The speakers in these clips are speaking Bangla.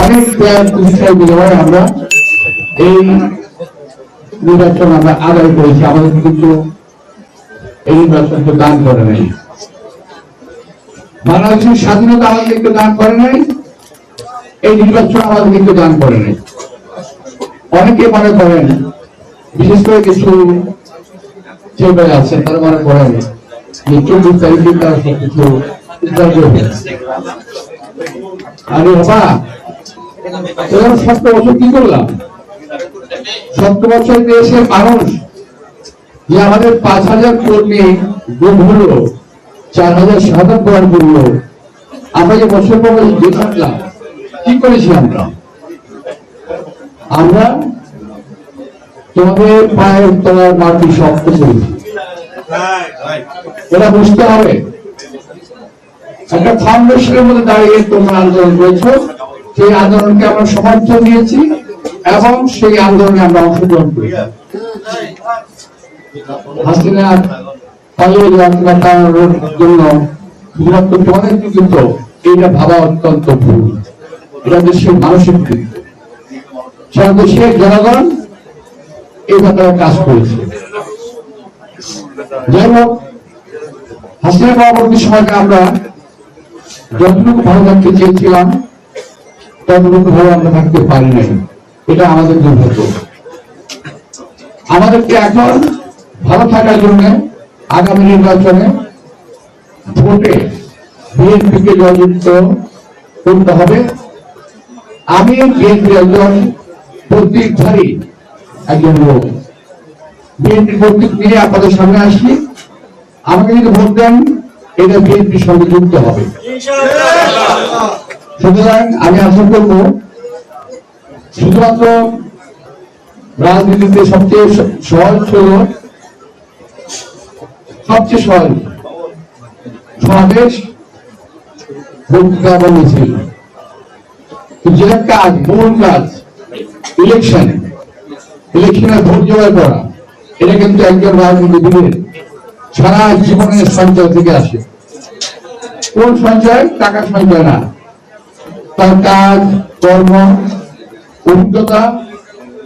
অনেক প্রতিষ্ঠায় বিনিময়ে আমরা এই নির্বাচন আমরা আদায় করেছি। আমাদের কিন্তু এই নির্বাচনকে দান করে নাই। বাংলাদেশের স্বাধীনতা আমাদেরকে দান করে নাই, এই নির্বাচন আমাদেরকে দান করে নাই। অনেকে মনে করেন, বিশেষ করে কিছু চেম্বার আছে, তারা মনে করেন যে 24 তারিখে তারা সবকিছু আরে বাবা, 70 বছর কি করলাম? 70 বছর দেশের মানুষ যে আমাদের 5000 কর্মী গুম হলো, 4000 শাহাদাত বরণ করলো, আমরা যে বছর পর যে থাকলাম, কি করেছি আমরা তোমাদের পায়ের তলার মাটি শক্ত করেছি। এটা বুঝতে হবে, একটা ফাউন্ডেশনের মধ্যে দাঁড়িয়ে তোমরা আন্দোলন করেছো, সেই আন্দোলনকে আমরা সমর্থন দিয়েছি এবং সেই আন্দোলনে আমরা অংশগ্রহণ করি। হাসিনা পালিয়ে যাওয়ার জন্য শুধুমাত্র তোমাদের কিন্তু এইটা ভাবা অত্যন্ত ভুল। এটা দেশের মানসিক কৃত্য, সারা দেশের জনগণ এইভাবে কাজ করেছে। যাই হোক, হাসিনা পরবর্তী সময়কে আমরা যতটুকু ভালো থাকতে চেয়েছিলাম ততটুকু ভালো আমরা থাকতে পারি নাই, এটা আমাদের দুর্ভাগ্য। আমাদেরকে এখন ভালো থাকার জন্য আগামী নির্বাচনে ভোটে বিএনপিকে জয়যুক্ত করতে হবে। আমি বিএনপির একজন প্রতীকধারী একজন লোক, বিএনপির প্রতীক নিয়ে আপনাদের সামনে আসি। আমাকে যদি ভোট দেন, এটা বিএনপির সঙ্গে যুক্ত হবে। সুতরাং আমি আশা করব, শুধুমাত্র রাজনীতিতে সবচেয়ে সহজ ছিল, সবচেয়ে সহজ সমাবেশ, বক্তৃতা এবং মিছিল। যেটা কাজ, মূল কাজ ইলেকশনে ভোট জোগাড় করা, এটা কিন্তু একজন রাজনীতিবিদের সারা জীবনের সঞ্চয় থেকে আসে। কোন সঞ্চয়? টাকা সঞ্চয় না, তার কাজ, কর্ম, অভিজ্ঞতা,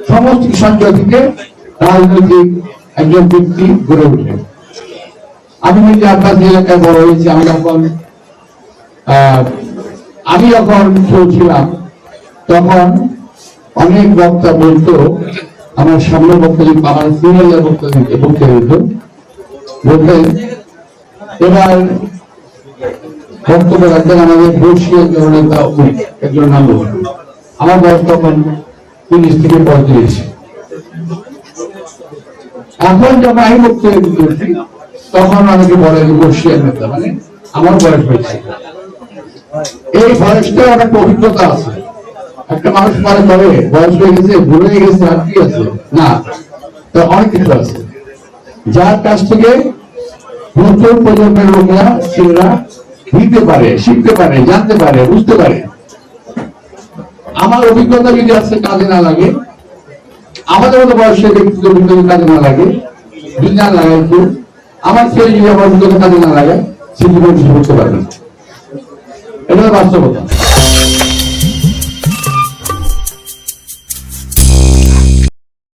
সমস্ত সঞ্চয় থেকে রাজনৈতিক একজন ব্যক্তি গড়ে ওঠে। আমি নিজে আপনার এলাকায় বড় হয়েছি। আমি যখন চলছিলাম তখন অনেক বক্তা বলতো, আমার সামনে বক্তা আমার সিনিয়র বক্তা বলতে হইতো, বলতেন এবার বক্তব্য রাখতেন আমাদের বর্ষীয় জননেতা একজন নাম বলতেন। আমার বয়স তখন 30 থেকে 35। এখন যখন আমি বক্তব্য করছি তখন অনেকে বলে বর্ষীয় নেতা, মানে আমার বয়স হয়েছে। এই বয়সটা অনেক অভিজ্ঞতা আছে। একটা মানুষ মনে করে বয়স হয়ে গেছে, ভুলে গেছে, আর কি আছে? না, তো অনেক কিছু আছে যার কাছ থেকে নতুন প্রজন্মের লোকেরা ছেলেরা নিতে পারে, শিখতে পারে, জানতে পারে, বুঝতে পারে। আমার অভিজ্ঞতা যদি আছে কাজে না লাগে, আমাদের মতো বয়সের ব্যক্তিগত অভিজ্ঞতা কাজে না লাগে, বিজ্ঞান লাগাই, আমার ছেলে যদি আমার অভিজ্ঞতা কাজে না লাগে, সে জীবন কিছু করতে পারবে না। এটা বাস্তবতা।